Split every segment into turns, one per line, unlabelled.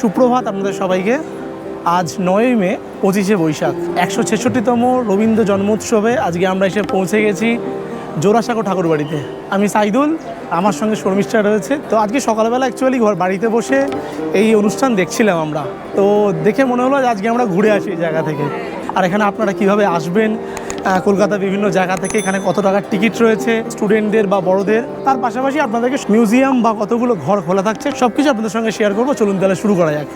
সুপ্রভাত আপনাদের সবাইকে। আজ 9ই মে 25শে বৈশাখ 166তম রবীন্দ্র জন্মোৎসবে আজকে আমরা এসে পৌঁছে গেছি জোড়াসাঁকো ঠাকুরবাড়িতে। আমি সাইদুল, আমার সঙ্গে শর্মিষ্ঠা রয়েছে। তো আজকে সকালবেলা অ্যাকচুয়ালি বাড়িতে বসে এই অনুষ্ঠান দেখছিলাম আমরা, তো দেখে মনে হলো যে আজকে আমরা ঘুরে আসি এই জায়গা থেকে। আর এখানে আপনারা কিভাবে আসবেন, কলকাতা বিভিন্ন জায়গা থেকে এখানে কত টাকার টিকিট রয়েছে স্টুডেন্টদের বা বড়দের, তার পাশাপাশি আপনাদেরকে মিউজিয়াম বা কতগুলো ঘর খোলা থাকছে সব কিছু আপনাদের সঙ্গে শেয়ার করবো। চলুন তাহলে শুরু করা যাক।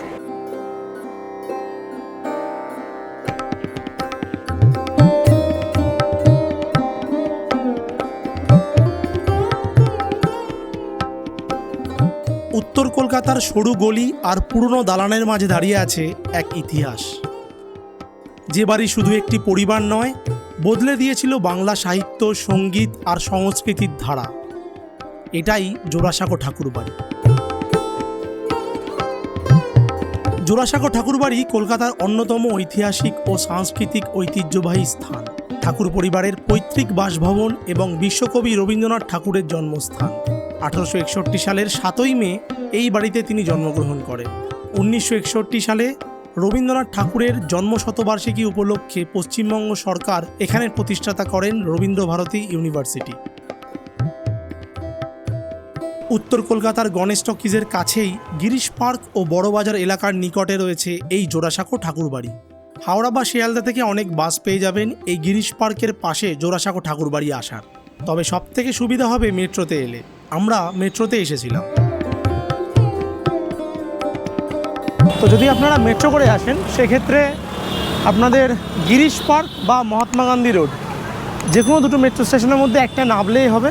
উত্তর কলকাতার সরু গলি আর পুরনো দালানের মাঝে দাঁড়িয়ে আছে এক ইতিহাস, যে বাড়ি শুধু একটি পরিবার নয়, বদলে দিয়েছিল বাংলা সাহিত্য, সঙ্গীত আর সংস্কৃতির ধারা। এটাই জোড়াসাঁকো ঠাকুরবাড়ি। জোড়াসাঁকো ঠাকুরবাড়ি কলকাতার অন্যতম ঐতিহাসিক ও সাংস্কৃতিক ঐতিহ্যবাহী স্থান। ঠাকুর পরিবারের পৈতৃক বাসভবন এবং বিশ্বকবি রবীন্দ্রনাথ ঠাকুরের জন্মস্থান। 1861 সালের 7ই মে এই বাড়িতে তিনি জন্মগ্রহণ করেন। 1961 সালে রবীন্দ্রনাথ ঠাকুরের জন্মশতবার্ষিকী উপলক্ষে পশ্চিমবঙ্গ সরকার এখানে প্রতিষ্ঠাতা করেন রবীন্দ্রভারতী ইউনিভার্সিটি। উত্তর কলকাতার গণেশ টকিজের কাছেই গিরিশ পার্ক ও বড়বাজার এলাকার নিকটে রয়েছে এই জোড়াসাঁকো ঠাকুরবাড়ি। হাওড়া বা শিয়ালদা থেকে অনেক বাস পেয়ে যাবেন এই গিরিশ পার্কের পাশে জোড়াসাঁকো ঠাকুরবাড়ি আসার। তবে সবথেকে সুবিধা হবে মেট্রোতে এলে। আমরা মেট্রোতে এসেছিলাম। তো যদি আপনারা মেট্রো করে আসেন সেক্ষেত্রে আপনাদের গিরিশ পার্ক বা মহাত্মা গান্ধী রোড যে কোনো দুটো মেট্রো স্টেশনের মধ্যে একটা নামলেই হবে।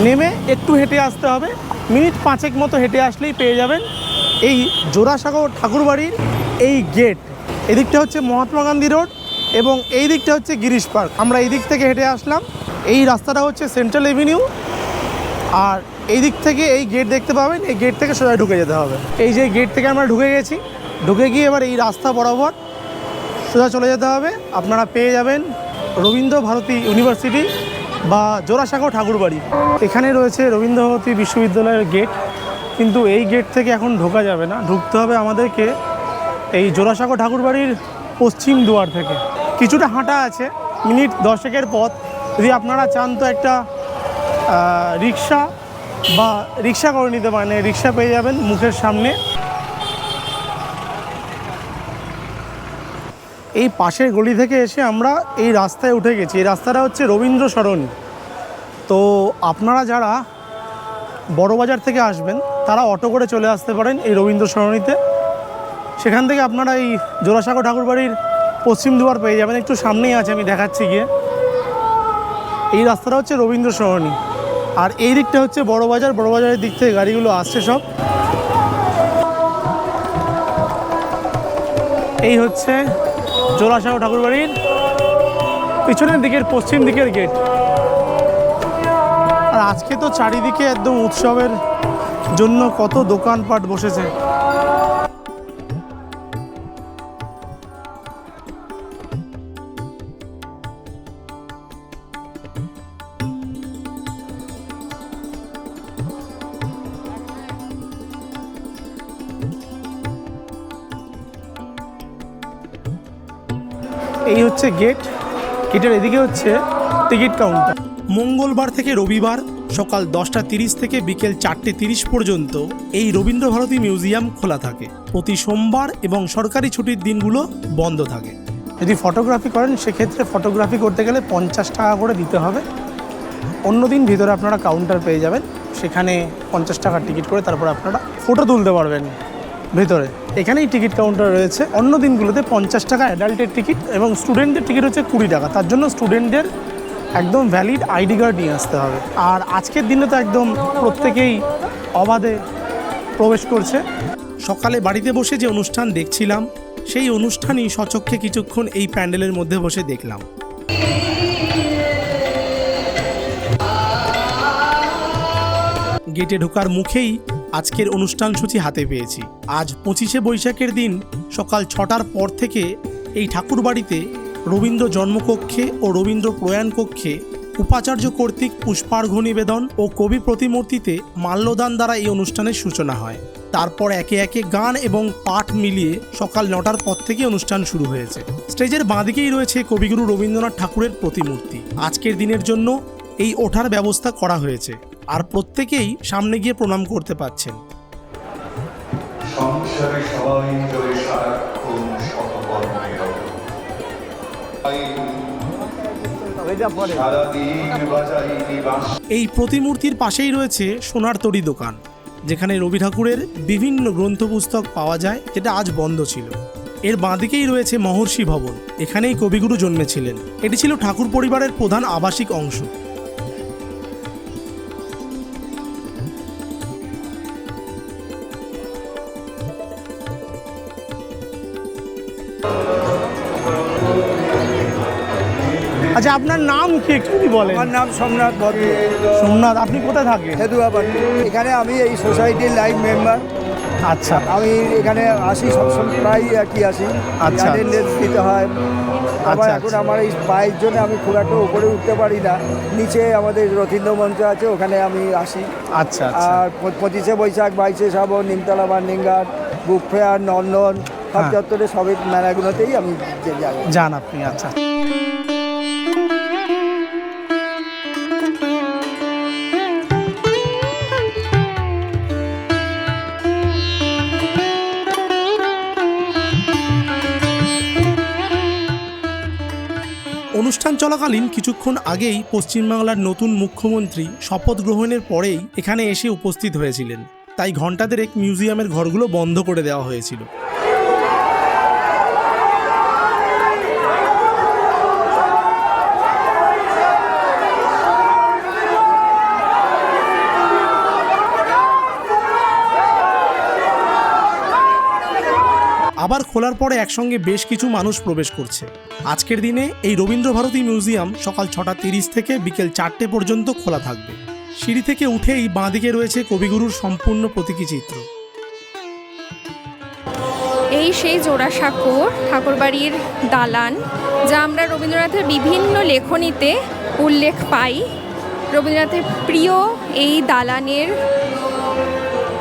নেমে একটু হেঁটে আসতে হবে, মিনিট 5 মতো হেঁটে আসলেই পেয়ে যাবেন এই জোড়াসাঁকো ঠাকুরবাড়ির এই গেট। এদিকটা হচ্ছে মহাত্মা গান্ধী রোড এবং এই দিকটা হচ্ছে গিরিশ পার্ক। আমরা এই দিক থেকে হেঁটে আসলাম। এই রাস্তাটা হচ্ছে সেন্ট্রাল এভিনিউ, আর এই দিক থেকে এই গেট দেখতে পাবেন। এই গেট থেকে সোজা ঢুকে যেতে হবে। এই যে গেট থেকে আমরা ঢুকে গেছি, ঢুকে গিয়ে এবার এই রাস্তা বরাবর সোজা চলে যেতে হবে। আপনারা পেয়ে যাবেন রবীন্দ্রভারতী ইউনিভার্সিটি বা জোড়াসাঁকো ঠাকুরবাড়ি। এখানে রয়েছে রবীন্দ্রভারতী বিশ্ববিদ্যালয়ের গেট, কিন্তু এই গেট থেকে এখন ঢোকা যাবে না। ঢুকতে হবে আমাদেরকে এই জোড়াসাঁকো ঠাকুরবাড়ির পশ্চিম দুয়ার থেকে। কিছুটা হাঁটা আছে, মিনিট 10 পথ। যদি আপনারা চান তো একটা রিক্সা করে নিতে পারেন। রিক্সা পেয়ে যাবেন মুখের সামনে। এই পাশের গলি থেকে এসে আমরা এই রাস্তায় উঠে গেছি। এই রাস্তাটা হচ্ছে রবীন্দ্র সরণি। তো আপনারা যারা বড়বাজার থেকে আসবেন তারা অটো করে চলে আসতে পারেন এই রবীন্দ্র সরণিতে। সেখান থেকে আপনারা এই জোড়াসাঁকো ঠাকুরবাড়ির পশ্চিম দুয়ার পেয়ে যাবেন। একটু সামনেই আছে, আমি দেখাচ্ছি গিয়ে। এই রাস্তাটা হচ্ছে রবীন্দ্র সরণি, আর এই দিকটা হচ্ছে বড়বাজার। বড়বাজারের দিক থেকে গাড়িগুলো আসছে সব। এই হচ্ছে জোড়াসাঁকো ঠাকুরবাড়ির পিছনের দিকের পশ্চিম দিকের গেট। আর আজকে তো চারিদিকে একদম উৎসবের জন্য কত দোকানপাট বসেছে। এই হচ্ছে গেট। গেটের এদিকে হচ্ছে টিকিট কাউন্টার। মঙ্গলবার থেকে রবিবার সকাল 10টা 30 থেকে বিকেল 4টে 30 পর্যন্ত এই রবীন্দ্রভারতী মিউজিয়াম খোলা থাকে। প্রতি সোমবার এবং সরকারি ছুটির দিনগুলো বন্ধ থাকে। যদি ফটোগ্রাফি করেন সেক্ষেত্রে ফটোগ্রাফি করতে গেলে 50 টাকা করে দিতে হবে। অন্যদিন ভিতরে আপনারা কাউন্টার পেয়ে যাবেন, সেখানে 50 টাকার টিকিট করে তারপর আপনারা ফটো তুলতে পারবেন ভেতরে। এখানেই টিকিট কাউন্টার রয়েছে। অন্য দিনগুলোতে 50 টাকা অ্যাডাল্টের টিকিট এবং স্টুডেন্টদের টিকিট হচ্ছে 20 টাকা। তার জন্য স্টুডেন্টদের একদম ভ্যালিড আইডি কার্ড নিয়ে আসতে হবে। আর আজকের দিনে তো একদম প্রত্যেকেই অবাধে প্রবেশ করছে। সকালে বাড়িতে বসে যে অনুষ্ঠান দেখছিলাম সেই অনুষ্ঠানই স্বচক্ষে কিছুক্ষণ এই প্যান্ডেলের মধ্যে বসে দেখলাম। গেটে ঢোকার মুখেই আজকের অনুষ্ঠান সূচি হাতে পেয়েছি। আজ 25শে বৈশাখের দিন সকাল 6টার পর থেকে এই ঠাকুরবাড়িতে রবীন্দ্র জন্মকক্ষে ও রবীন্দ্র প্রয়াণ কক্ষে উপাচার্য কর্তৃক পুষ্পার্ঘ্য নিবেদন ও কবি প্রতিমূর্তিতে মাল্যদান দ্বারা এই অনুষ্ঠানের সূচনা হয়। তারপর একে একে গান এবং পাঠ মিলিয়ে সকাল 9টার পর থেকে অনুষ্ঠান শুরু হয়েছে। স্টেজের বাঁদিকেই রয়েছে কবিগুরু রবীন্দ্রনাথ ঠাকুরের প্রতিমূর্তি। আজকের দিনের জন্য এই ওঠার ব্যবস্থা করা হয়েছে, আর প্রত্যেকেই সামনে গিয়ে প্রণাম করতে পারছেন। এই প্রতিমূর্তির পাশেই রয়েছে সোনার তরী দোকান, যেখানে রবি ঠাকুরের বিভিন্ন গ্রন্থ পুস্তক পাওয়া যায়, যেটা আজ বন্ধ ছিল। এর বাঁদিকেই রয়েছে মহর্ষি ভবন, এখানেই কবিগুরু জন্মেছিলেন। এটি ছিল ঠাকুর পরিবারের প্রধান আবাসিক অংশ। আচ্ছা, আপনার নাম কি একটু বলেন?
আমার নাম সোমনাথ ভদ্র।
সোমনাথ, আপনি কোথায় থাকেন?
হেদুয়াপাটি। এখানে আমি এই সোসাইটির লাইভ মেম্বার।
আচ্ছা,
আমি এখানে আসি সবসময়, প্রায় আর কি আসি,
আচ্ছা।
অ্যাটেন্ডেন্স দিতে হয়। আবার
আচ্ছা,
এখন
আচ্ছা।
আমার এই পায়ের জন্য আমি খুব একটা উপরে উঠতে পারি না, নিচে আমাদের রথীন্দ্র মঞ্চ আছে, ওখানে আমি আসি।
আচ্ছা, আচ্ছা।
আর 25শে বৈশাখ, 22শে শ্রাবণ, নিমতলা বার্নিংঘাট, বুক ফেয়ার, নন্দন, সব
হ্যাঁ।
চত্বরে সবই মেলাগুলোতেই আমি যাই।
যান আপনি? আচ্ছা। অনুষ্ঠান চলাকালীন কিছুক্ষণ আগেই পশ্চিমবাংলার নতুন মুখ্যমন্ত্রী শপথ গ্রহণের পরেই এখানে এসে উপস্থিত হয়েছিলেন, তাই ঘণ্টা দেড়েক মিউজিয়ামের ঘরগুলো বন্ধ করে দেওয়া হয়েছিল। আবার খোলার পরে একসঙ্গে বেশ কিছু মানুষ প্রবেশ করছে। আজকের দিনে এই রবীন্দ্রভারতী মিউজিয়াম সকাল 6:30 থেকে বিকেল 4টে পর্যন্ত খোলা থাকবে। সিঁড়ি থেকে উঠেই বাঁদিকে রয়েছে কবিগুরুর সম্পূর্ণ প্রতীকী চিত্র।
এই সেই জোড়াসাঁকোর ঠাকুরবাড়ির দালান, যা আমরা রবীন্দ্রনাথের বিভিন্ন লেখনীতে উল্লেখ পাই। রবীন্দ্রনাথের প্রিয় এই দালানের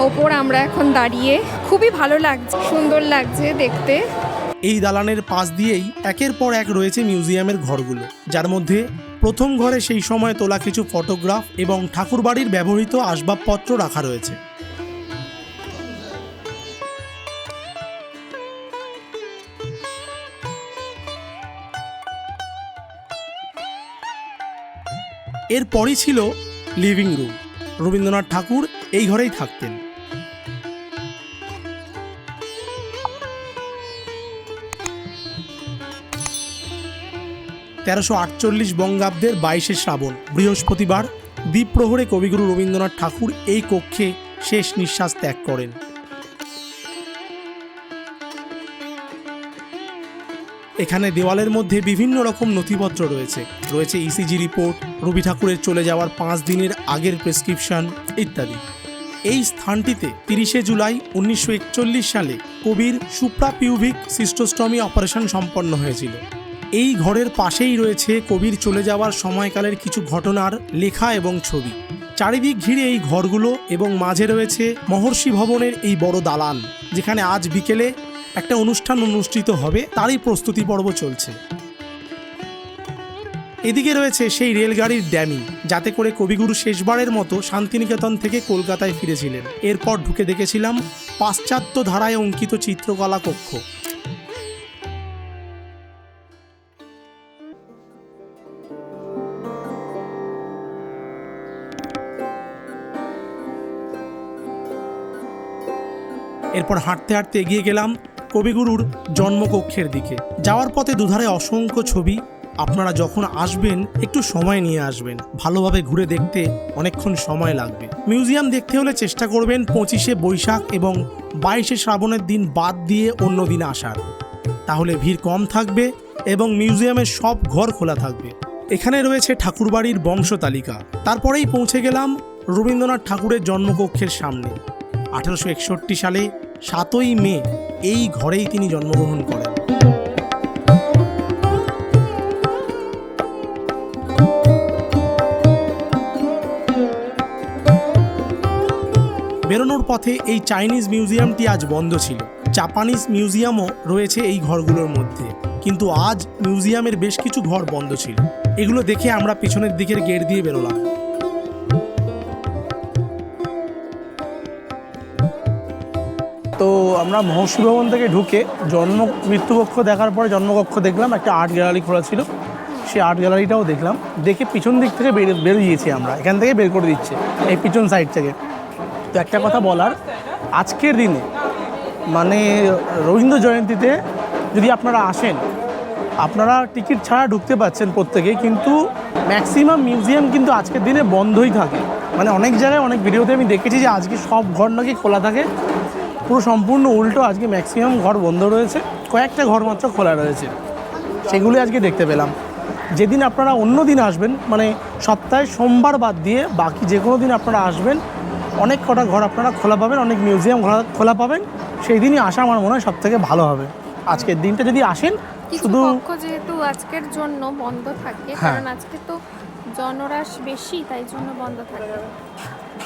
ওপর আমরা এখন দাঁড়িয়ে, খুবই ভালো লাগছে, সুন্দর লাগছে দেখতে।
এই দালানের পাশ দিয়েই একের পর এক রয়েছে মিউজিয়ামের ঘরগুলো, যার মধ্যে প্রথম ঘরে সেই সময় তোলা কিছু ফটোগ্রাফ এবং ঠাকুরবাড়ির ব্যবহৃত আসবাবপত্র রাখা রয়েছে। এরপরই ছিল লিভিং রুম। রবীন্দ্রনাথ ঠাকুর এই ঘরেই থাকতেন। বঙ্গাব্দের 22শে শ্রাবণ বৃহস্পতিবার দ্বীপ্রহরে কবিগুরু রবীন্দ্রনাথ ঠাকুর এই কক্ষে শেষ নিঃশ্বাস ত্যাগ করেন। এখানে দেওয়ালের মধ্যে বিভিন্ন রকম নথিপত্র রয়েছে ইসিজি রিপোর্ট, রবি ঠাকুরের চলে যাওয়ার 5 দিনের আগের প্রেসক্রিপশন ইত্যাদি। এই স্থানটিতে 30শে জুলাই 1941 সালে কবির সুপ্রাপিউভিক সিস্টোস্টমি অপারেশন সম্পন্ন হয়েছিল। এই ঘরের পাশেই রয়েছে কবির চলে যাওয়ার সময়কালের কিছু ঘটনার লেখা এবং ছবি। চারিদিক ঘিরে এই ঘরগুলো এবং মাঝে রয়েছে মহর্ষি ভবনের এই বড় দালান, যেখানে আজ বিকেলে একটা অনুষ্ঠান অনুষ্ঠিত হবে, তারই প্রস্তুতি পর্ব চলছে। এদিকে রয়েছে সেই রেলগাড়ির ড্যামি, যাতে করে কবিগুরু শেষবারের মতো শান্তিনিকেতন থেকে কলকাতায় ফিরেছিলেন। এরপর ঢুকে দেখেছিলাম পাশ্চাত্য ধারায় অঙ্কিত চিত্রকলা কক্ষ। এরপর হাঁটতে হাঁটতে এগিয়ে গেলাম কবিগুরুর জন্মকক্ষের দিকে। যাওয়ার পথে দুধারে অসংখ্য ছবি। আপনারা যখন আসবেন একটু সময় নিয়ে আসবেন, ভালোভাবে ঘুরে দেখতে অনেকক্ষণ সময় লাগবে। মিউজিয়াম দেখতে হলে চেষ্টা করবেন 25শে বৈশাখ এবং 22শে শ্রাবণের দিন বাদ দিয়ে অন্য দিন আসার, তাহলে ভিড় কম থাকবে এবং মিউজিয়ামের সব ঘর খোলা থাকবে। এখানে রয়েছে ঠাকুরবাড়ির বংশ তালিকা। তারপরেই পৌঁছে গেলাম রবীন্দ্রনাথ ঠাকুরের জন্মকক্ষের সামনে। 1861 সালে 7ই মে এই ঘরেই তিনি জন্মগ্রহণ করেন। বেরোনোর পথে এই চাইনিজ মিউজিয়ামটি আজ বন্ধ ছিল। জাপানিজ মিউজিয়ামও রয়েছে এই ঘরগুলোর মধ্যে, কিন্তু আজ মিউজিয়ামের বেশ কিছু ঘর বন্ধ ছিল। এগুলো দেখে আমরা পিছনের দিকের গেট দিয়ে বেরোলাম। তো আমরা মহর্ষি ভবন থেকে ঢুকে জন্ম মৃত্যুকক্ষ দেখার পরে জন্মকক্ষ দেখলাম, একটা আর্ট গ্যালারি খোলা ছিল, সেই আর্ট গ্যালারিটাও দেখলাম। দেখে পিছন দিক থেকে বেরিয়েছি আমরা, এখান থেকে বের করে দিচ্ছে এই পিছন সাইড থেকে। তো একটা কথা বলার, আজকের দিনে মানে রবীন্দ্র জয়ন্তীতে যদি আপনারা আসেন, আপনারা টিকিট ছাড়া ঢুকতে পাচ্ছেন প্রত্যেকেই, কিন্তু ম্যাক্সিমাম মিউজিয়াম কিন্তু আজকের দিনে বন্ধই থাকে। মানে অনেক জায়গায় অনেক ভিডিওতে আমি দেখেছি যে আজকে সব ঘর নাকি খোলা থাকে, পুরো সম্পূর্ণ উল্টো। আজকে ম্যাক্সিমাম ঘর বন্ধ রয়েছে, কয়েকটা ঘর মাত্র খোলা রয়েছে, সেগুলি আজকে দেখতে পেলাম। যেদিন আপনারা অন্য দিন আসবেন, মানে সপ্তাহে সোমবার বাদ দিয়ে বাকি যে কোনো দিন আপনারা আসবেন, অনেক কটা ঘর আপনারা খোলা পাবেন, অনেক মিউজিয়াম খোলা পাবেন। সেই দিনই আসা আমার মনে হয় সবথেকে ভালো হবে। আজকের দিনটা যদি আসেন,
কিছু
শুধু
কক্ষ যেহেতু আজকের জন্য বন্ধ থাকে,
হ্যাঁ।
কারণ আজকে তো জনরাশ বেশি, তাই জন্য বন্ধ থাকে।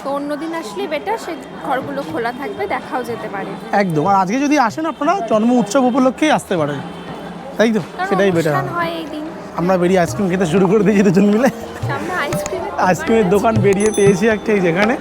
তো অন্যদিন আসলে বেটার, সেই ঘরগুলো খোলা থাকবে, দেখাও যেতে পারে।
একদম। আর আজকে যদি আসেন আপনারা জন্ম উৎসব উপলক্ষেই আসতে পারেন, তাই তো?
কারণ
সেটাই বেটার।
অনুষ্ঠান হয় এই দিন।
আমরা বেরিয়ে আইসক্রিম খেতে শুরু করে দিয়েছি দুজন মিলে।
সামনে
আইসক্রিমের দোকান বেরিয়ে পেয়েছি একটা, এই যেখানে